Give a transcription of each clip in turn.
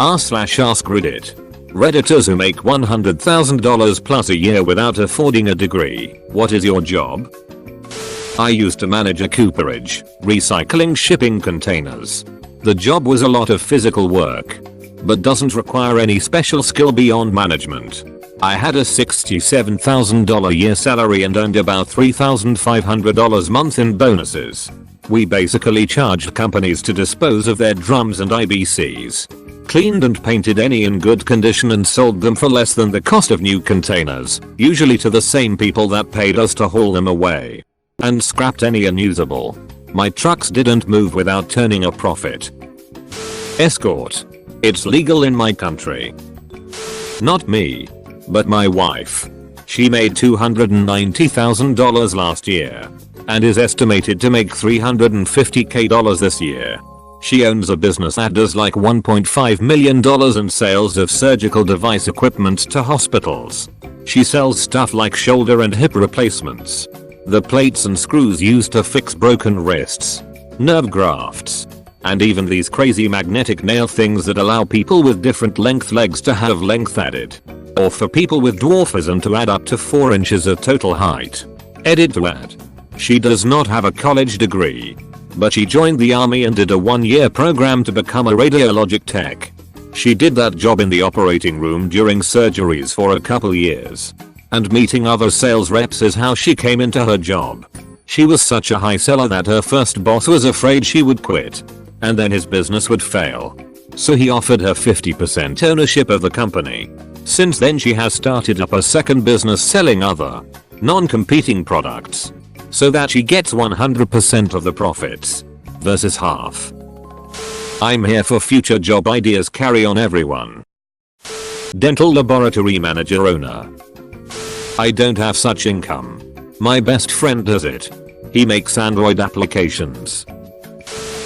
r/AskReddit. Redditors who make $100,000 plus a year without affording a degree. What is your job? I used to manage a cooperage, recycling shipping containers. The job was a lot of physical work, but doesn't require any special skill beyond management. I had a $67,000 year salary and earned about $3,500 a month in bonuses. We basically charged companies to dispose of their drums and IBCs, cleaned and painted any in good condition and sold them for less than the cost of new containers, usually to the same people that paid us to haul them away, and scrapped any unusable. My trucks didn't move without turning a profit. Escort. It's legal in my country. Not me, but my wife. She made $290,000 last year and is estimated to make $350,000 this year. She owns a business that does like $1.5 million in sales of surgical device equipment to hospitals. She sells stuff like shoulder and hip replacements, the plates and screws used to fix broken wrists, nerve grafts, and even these crazy magnetic nail things that allow people with different length legs to have length added, or for people with dwarfism to add up to 4 inches of total height. Edit to add. She does not have a college degree, but she joined the army and did a 1-year program to become a radiologic tech. She did that job in the operating room during surgeries for a couple years. And meeting other sales reps is how she came into her job. She was such a high seller that her first boss was afraid she would quit, and then his business would fail. So he offered her 50% ownership of the company. Since then she has started up a second business selling other, non-competing products, so that she gets 100% of the profits, versus half. I'm here for future job ideas. Carry on everyone. Dental laboratory manager owner. I don't have such income. My best friend does it. He makes Android applications.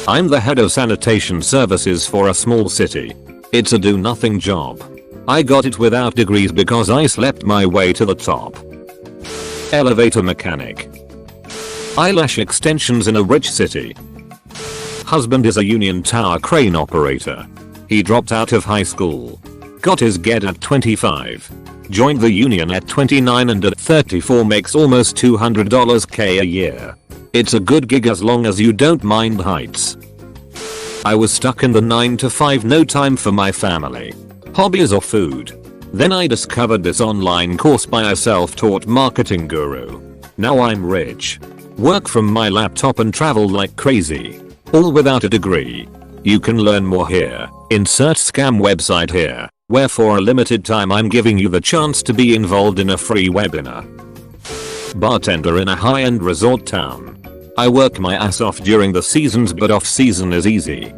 I'm the head of sanitation services for a small city. It's a do-nothing job. I got it without degrees because I slept my way to the top. Elevator mechanic. Eyelash extensions in a rich city. Husband is a Union Tower crane operator. He dropped out of high school, got his GED at 25, joined the union at 29 and at 34 makes almost $200K a year. It's a good gig as long as you don't mind heights. I was stuck in the 9 to 5 no time for my family, hobbies or food. Then I discovered this online course by a self-taught marketing guru. Now I'm rich, work from my laptop and travel like crazy, all without a degree. You can learn more here. Insert scam website here, where for a limited time I'm giving you the chance to be involved in a free webinar. Bartender in a high-end resort town. I work my ass off during the seasons, but off season is easy.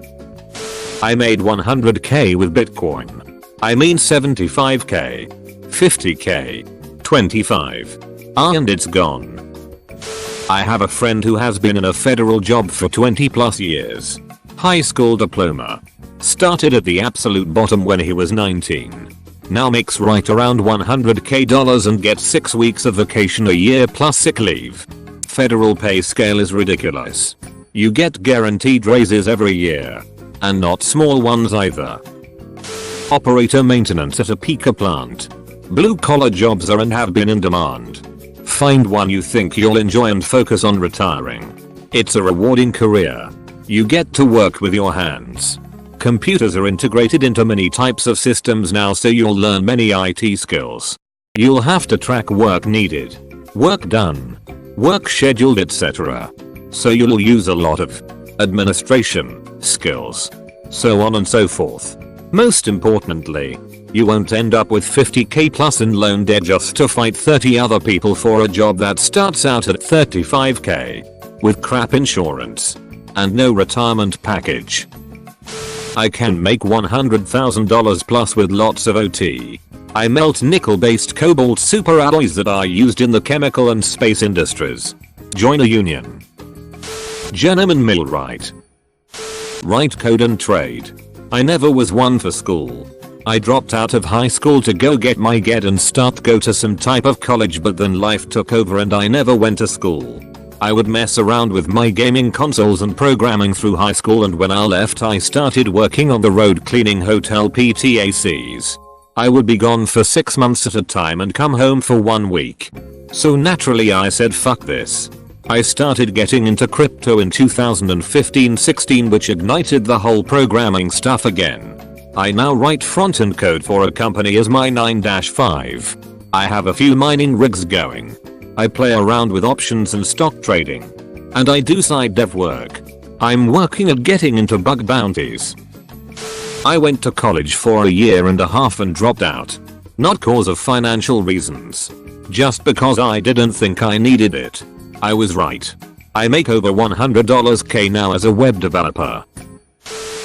I made 100K with Bitcoin. I mean 75K, 50K, 25, and it's gone. I have a friend who has been in a federal job for 20 plus years. High school diploma. Started at the absolute bottom when he was 19. Now makes right around $100K and gets 6 weeks of vacation a year plus sick leave. Federal pay scale is ridiculous. You get guaranteed raises every year. And not small ones either. Operator maintenance at a Pika plant. Blue collar jobs are and have been in demand. Find one you think you'll enjoy and focus on retiring. It's a rewarding career. You get to work with your hands. Computers are integrated into many types of systems now, so you'll learn many IT skills. You'll have to track work needed, work done, work scheduled, etc. So you'll use a lot of administration skills, so on and so forth. Most importantly, you won't end up with 50K plus in loan debt just to fight 30 other people for a job that starts out at 35K, with crap insurance and no retirement package. I can make $100,000 plus with lots of OT. I melt nickel-based cobalt superalloys that are used in the chemical and space industries. Join a union. Journeyman millwright. Write code and trade. I never was one for school. I dropped out of high school to go get my GED and go to some type of college, but then life took over and I never went to school. I would mess around with my gaming consoles and programming through high school, and when I left I started working on the road cleaning hotel PTACs. I would be gone for 6 months at a time and come home for 1 week. So naturally I said fuck this. I started getting into crypto in 2015-16, which ignited the whole programming stuff again. I now write front-end code for a company as my 9-5. I have a few mining rigs going. I play around with options and stock trading. And I do side dev work. I'm working at getting into bug bounties. I went to college for 1.5 years and dropped out. Not cause of financial reasons. Just because I didn't think I needed it. I was right. I make over $100K now as a web developer.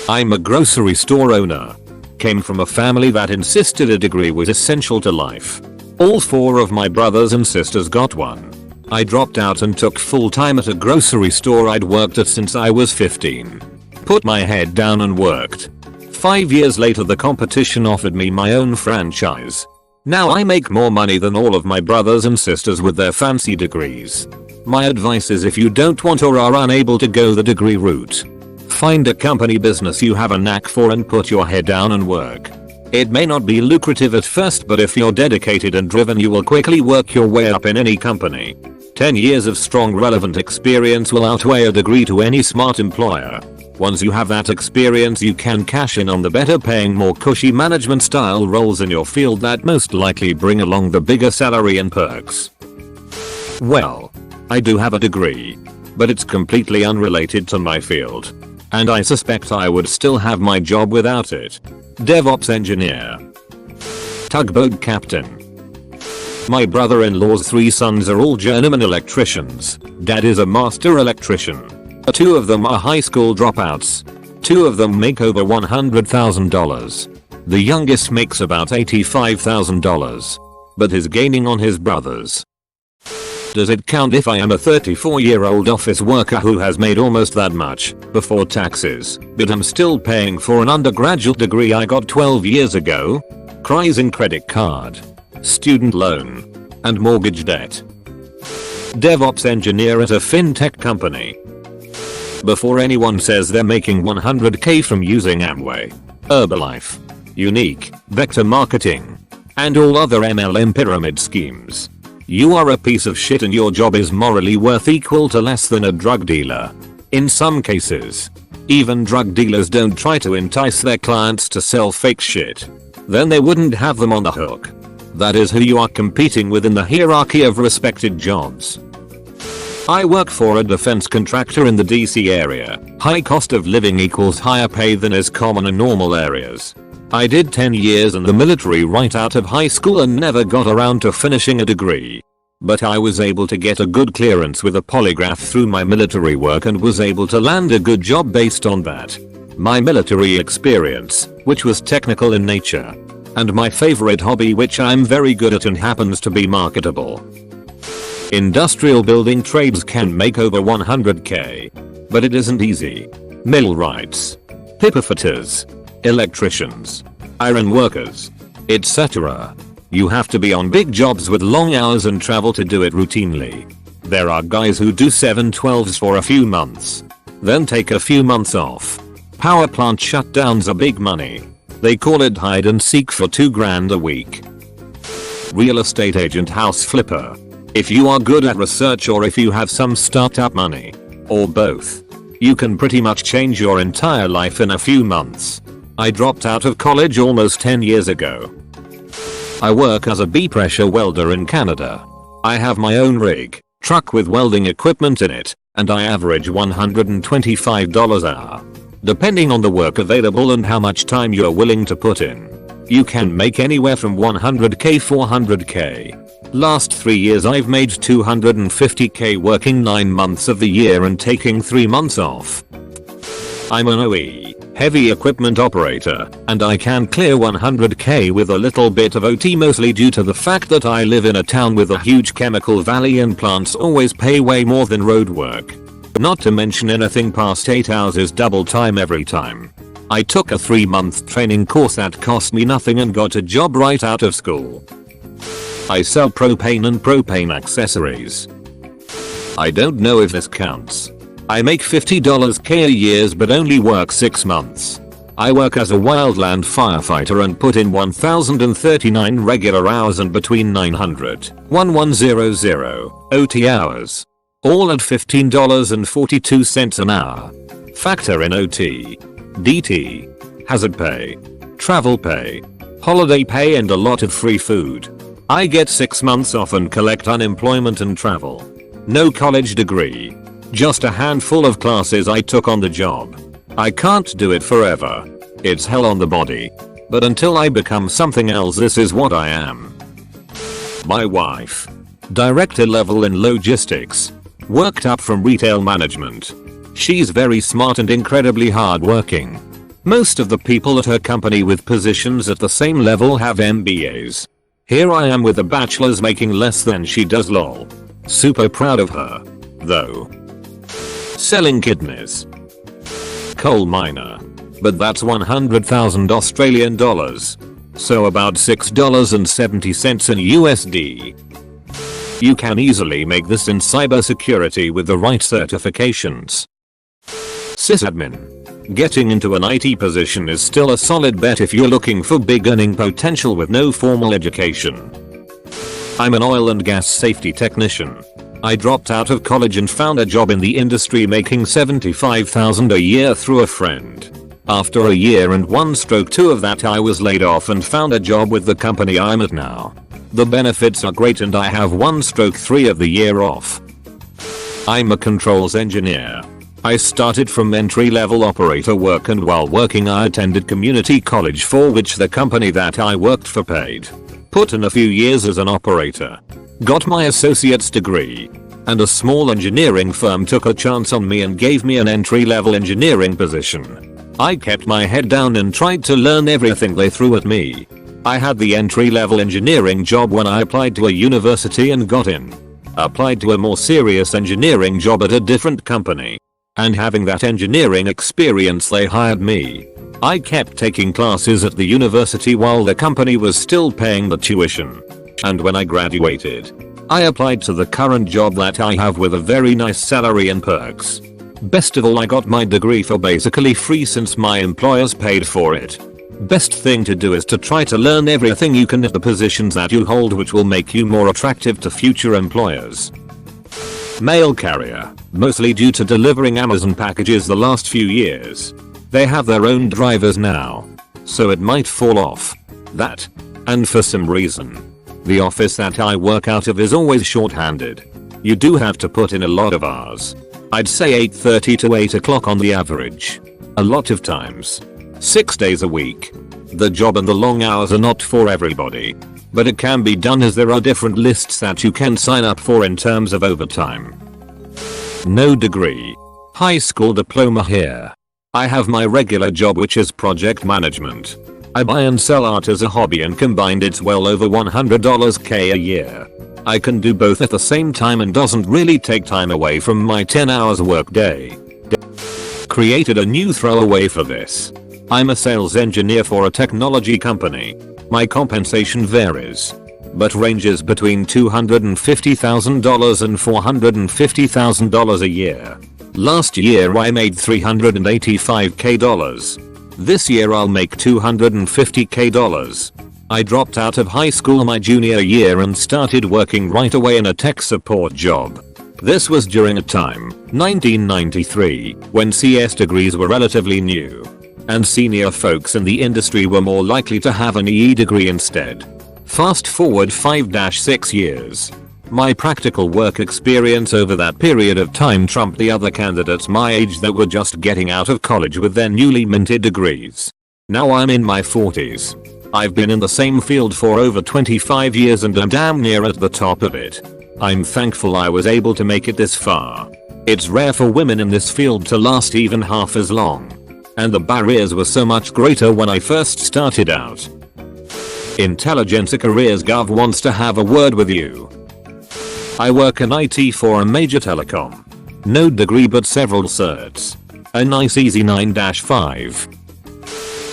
I'm a grocery store owner. Came from a family that insisted a degree was essential to life. All 4 of my brothers and sisters got one. I dropped out and took full time at a grocery store I'd worked at since I was 15. Put my head down and worked. 5 years later the competition offered me my own franchise. Now I make more money than all of my brothers and sisters with their fancy degrees. My advice is, if you don't want or are unable to go the degree route, find a company business you have a knack for and put your head down and work. It may not be lucrative at first, but if you're dedicated and driven you will quickly work your way up in any company. 10 years of strong relevant experience will outweigh a degree to any smart employer. Once you have that experience you can cash in on the better paying, more cushy management style roles in your field that most likely bring along the bigger salary and perks. Well, I do have a degree, but it's completely unrelated to my field. And I suspect I would still have my job without it. DevOps engineer. Tugboat captain. My brother-in-law's 3 sons are all journeyman electricians. Dad is a master electrician. 2 of them are high school dropouts. 2 of them make over $100,000. The youngest makes about $85,000. But is gaining on his brothers. Does it count if I am a 34-year-old office worker who has made almost that much before taxes, but I'm still paying for an undergraduate degree I got 12 years ago? Crising credit card, student loan, and mortgage debt. DevOps engineer at a fintech company. Before anyone says they're making $100K from using Amway, Herbalife, Unique, vector marketing, and all other MLM pyramid schemes, you are a piece of shit and your job is morally worth equal to less than a drug dealer. In some cases, even drug dealers don't try to entice their clients to sell fake shit. Then they wouldn't have them on the hook. That is who you are competing with in the hierarchy of respected jobs. I work for a defense contractor in the DC area. High cost of living equals higher pay than is common in normal areas. I did 10 years in the military right out of high school and never got around to finishing a degree. But I was able to get a good clearance with a polygraph through my military work and was able to land a good job based on that. My military experience, which was technical in nature, and my favorite hobby, which I'm very good at and happens to be marketable. Industrial building trades can make over $100K. But it isn't easy. Millwrights, pipe fitters, electricians, iron workers, etc. You have to be on big jobs with long hours and travel to do it routinely. There are guys who do 7/12s for a few months, then take a few months off. Power plant shutdowns are big money. They call it hide and seek for $2,000 a week. Real estate agent, house flipper. If you are good at research or if you have some startup money, or both, you can pretty much change your entire life in a few months. I dropped out of college almost 10 years ago. I work as a B-pressure welder in Canada. I have my own rig, truck with welding equipment in it, and I average $125 an hour. Depending on the work available and how much time you're willing to put in, you can make anywhere from $100K, $400K. Last 3 years I've made $250K working 9 months of the year and taking 3 months off. I'm an OE, heavy equipment operator, and I can clear $100K with a little bit of OT, mostly due to the fact that I live in a town with a huge chemical valley and plants always pay way more than road work. Not to mention anything past 8 hours is double time every time. I took a 3-month training course that cost me nothing and got a job right out of school. I sell propane and propane accessories. I don't know if this counts. I make $50k a year but only work 6 months. I work as a wildland firefighter and put in 1039 regular hours and between 900, 1100 OT hours. All at $15.42 an hour. Factor in OT, DT, hazard pay, travel pay, holiday pay and a lot of free food. I get 6 months off and collect unemployment and travel. No college degree. Just a handful of classes I took on the job. I can't do it forever. It's hell on the body. But until I become something else, this is what I am. My wife. Director level in logistics. Worked up from retail management. She's very smart and incredibly hardworking. Most of the people at her company with positions at the same level have MBAs. Here I am with a bachelor's making less than she does, lol. Super proud of her. Though. Selling kidneys. Coal miner. But that's 100,000 Australian dollars. So about $6.70 in USD. You can easily make this in cybersecurity with the right certifications. Sysadmin. Getting into an IT position is still a solid bet if you're looking for big earning potential with no formal education. I'm an oil and gas safety technician. I dropped out of college and found a job in the industry making $75,000 a year through a friend. After a year and 1/2 of that I was laid off and found a job with the company I'm at now. The benefits are great and I have 1/3 of the year off. I'm a controls engineer. I started from entry-level operator work and while working I attended community college for which the company that I worked for paid. Put in a few years as an operator. Got my associate's degree. And a small engineering firm took a chance on me and gave me an entry-level engineering position. I kept my head down and tried to learn everything they threw at me. I had the entry-level engineering job when I applied to a university and got in. Applied to a more serious engineering job at a different company. And having that engineering experience they hired me. I kept taking classes at the university while the company was still paying the tuition. And when I graduated, I applied to the current job that I have with a very nice salary and perks. Best of all, I got my degree for basically free since my employers paid for it. Best thing to do is to try to learn everything you can at the positions that you hold, which will make you more attractive to future employers. Mail carrier, mostly due to delivering Amazon packages the last few years. They have their own drivers now, so it might fall off. That. And for some reason, the office that I work out of is always short-handed. You do have to put in a lot of hours. I'd say 8:30 to 8 o'clock on the average. A lot of times. 6 days a week. The job and the long hours are not for everybody. But it can be done as there are different lists that you can sign up for in terms of overtime. No degree. High school diploma here. I have my regular job which is project management. I buy and sell art as a hobby and combined it's well over $100k a year. I can do both at the same time and doesn't really take time away from my 10 hours work day. Created a new throwaway for this. I'm a sales engineer for a technology company. My compensation varies, but ranges between $250,000 and $450,000 a year. Last year I made $385k. This year I'll make $250k. I dropped out of high school my junior year and started working right away in a tech support job. This was during a time, 1993, when CS degrees were relatively new. And senior folks in the industry were more likely to have an EE degree instead. Fast forward 5-6 years. My practical work experience over that period of time trumped the other candidates my age that were just getting out of college with their newly minted degrees. Now I'm in my 40s. I've been in the same field for over 25 years and am damn near at the top of it. I'm thankful I was able to make it this far. It's rare for women in this field to last even half as long. And the barriers were so much greater when I first started out. Intelligence Careers Gov wants to have a word with you. I work in IT for a major telecom. No degree but several certs. A nice easy 9-5.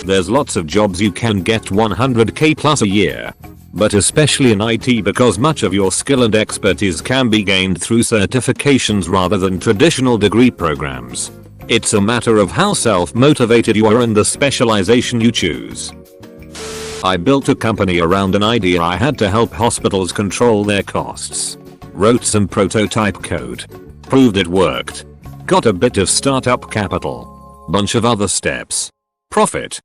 There's lots of jobs you can get 100k plus a year. but especially in IT because much of your skill and expertise can be gained through certifications rather than traditional degree programs. It's a matter of how self-motivated you are and the specialization you choose. I built a company around an idea I had to help hospitals control their costs. Wrote some prototype code. Proved it worked. Got a bit of startup capital. Bunch of other steps. Profit.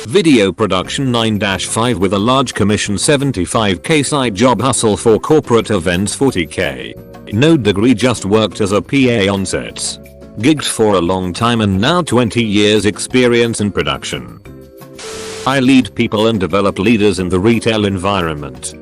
Video production 9-5 with a large commission 75k side job hustle for corporate events 40k. No degree, just worked as a PA on sets. Gigged for a long time and now 20 years experience in production. I lead people and develop leaders in the retail environment.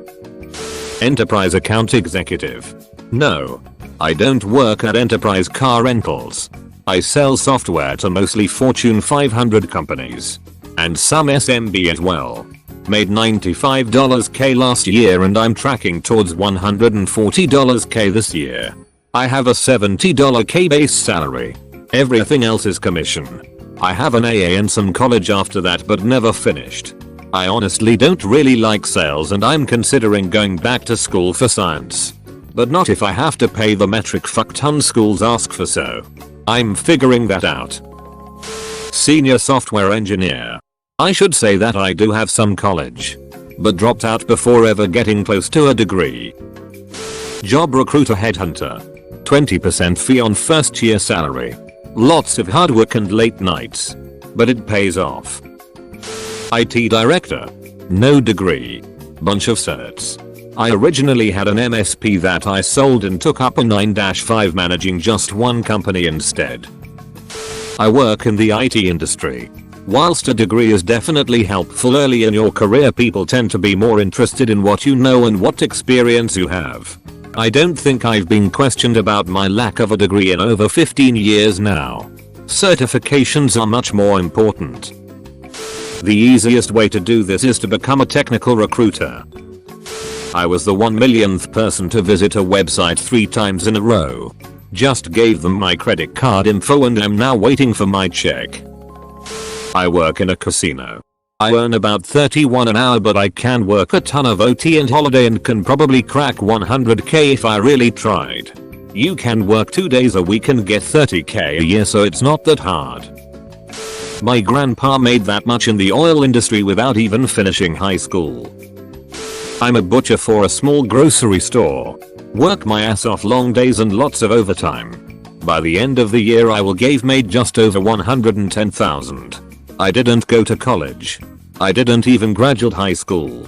Enterprise account executive. No. I don't work at enterprise car rentals. I sell software to mostly Fortune 500 companies. And some SMB as well. Made $95k last year and I'm tracking towards $140k this year. I have a $70k base salary. Everything else is commission. I have an AA and some college after that but never finished. I honestly don't really like sales and I'm considering going back to school for science. But not if I have to pay the metric fuck ton schools ask for, so I'm figuring that out. Senior software engineer. I should say that I do have some college, but dropped out before ever getting close to a degree. Job recruiter headhunter. 20% fee on first year salary. Lots of hard work and late nights, but it pays off. IT director. No degree. Bunch of certs. I originally had an MSP that I sold and took up a 9-5 managing just one company instead. I work in the IT industry. Whilst a degree is definitely helpful early in your career, people tend to be more interested in what you know and what experience you have. I don't think I've been questioned about my lack of a degree in over 15 years now. Certifications are much more important. The easiest way to do this is to become a technical recruiter. I was the 1 millionth person to visit a website 3 times in a row. Just gave them my credit card info and am now waiting for my check. I work in a casino. I earn about 31 an hour, but I can work a ton of OT and holiday and can probably crack 100k if I really tried. You can work 2 days a week and get 30k a year, so it's not that hard. My grandpa made that much in the oil industry without even finishing high school. I'm a butcher for a small grocery store. Work my ass off, long days and lots of overtime. By the end of the year I will have made just over 110,000. I didn't go to college. I didn't even graduate high school.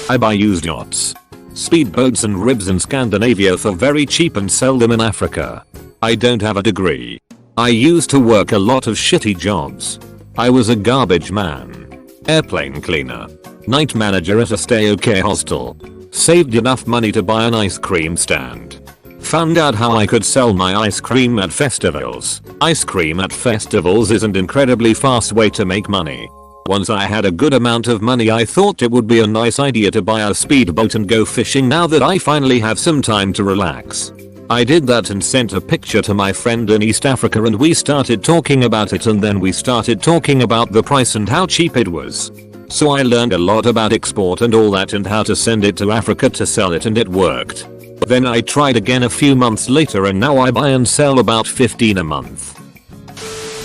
I buy used yachts, speedboats and ribs in Scandinavia for very cheap and sell them in Africa. I don't have a degree. I used to work a lot of shitty jobs. I was a garbage man, airplane cleaner, night manager at a stay-okay hostel. Saved enough money to buy an ice cream stand. Found out how I could sell my ice cream at festivals. Ice cream at festivals is an incredibly fast way to make money. Once I had a good amount of money, I thought it would be a nice idea to buy a speedboat and go fishing now that I finally have some time to relax. I did that and sent a picture to my friend in East Africa and we started talking about it, and then we started talking about the price and how cheap it was. So I learned a lot about export and all that and how to send it to Africa to sell it, and it worked. Then I tried again a few months later and now I buy and sell about 15 a month.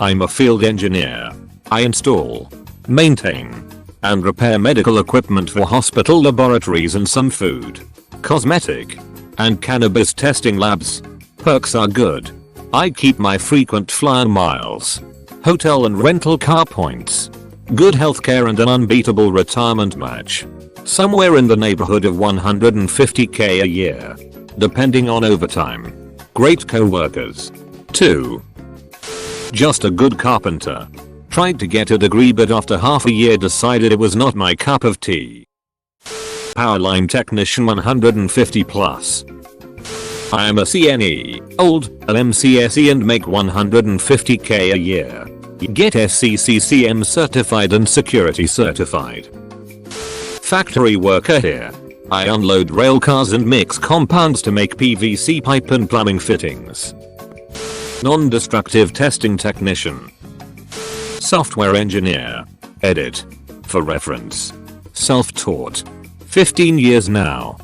I'm a field engineer. I install, maintain, and repair medical equipment for hospital laboratories and some food, cosmetic, and cannabis testing labs. Perks are good. I keep my frequent flyer miles, hotel and rental car points, good healthcare and an unbeatable retirement match. Somewhere in the neighborhood of 150k a year, depending on overtime. Great co-workers. 2. Just a good carpenter. Tried to get a degree but after half a year decided it was not my cup of tea. Powerline technician 150 plus. I am a CNE, old, LMCSE and make 150k a year. Get SCCCM certified and security certified. Factory worker here. I unload rail cars and mix compounds to make PVC pipe and plumbing fittings. Non-destructive testing technician. Software engineer. Edit. For reference. Self-taught. 15 years now.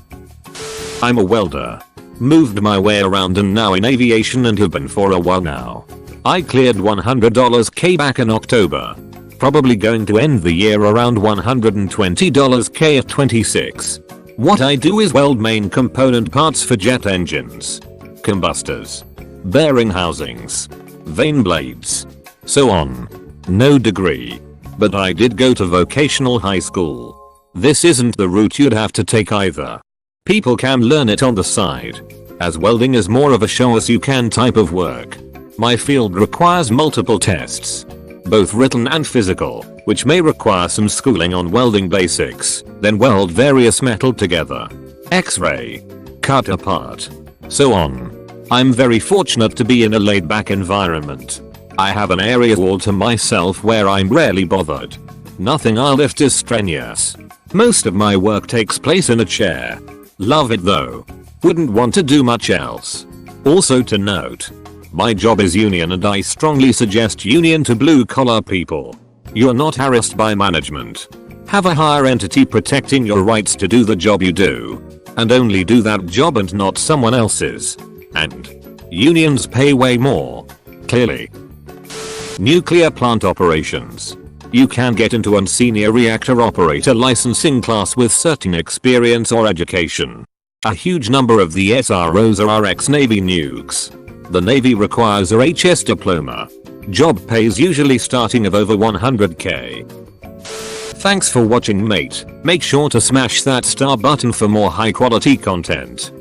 I'm a welder. Moved my way around and now in aviation and have been for a while now. I cleared $100K back in October. Probably going to end the year around $120K at 26. What I do is weld main component parts for jet engines, combustors, bearing housings, vane blades, so on. No degree. But I did go to vocational high school. This isn't the route you'd have to take either. People can learn it on the side, as welding is more of a show as you can type of work. My field requires multiple tests, both written and physical, which may require some schooling on welding basics, then weld various metal together, X-ray, cut apart, so on. I'm very fortunate to be in a laid-back environment. I have an area all to myself where I'm rarely bothered. Nothing I lift is strenuous. Most of my work takes place in a chair. Love it though. Wouldn't want to do much else. Also to note, my job is union and I strongly suggest union to blue collar people. You're not harassed by management. Have a higher entity protecting your rights to do the job you do. And only do that job and not someone else's. And unions pay way more. Clearly. Nuclear plant operations. You can get into a senior reactor operator licensing class with certain experience or education. A huge number of the SROs are ex-Navy nukes. The Navy requires a HS diploma. Job pays usually starting of over 100K. Thanks for watching, mate. Make sure to smash that star button for more high quality content.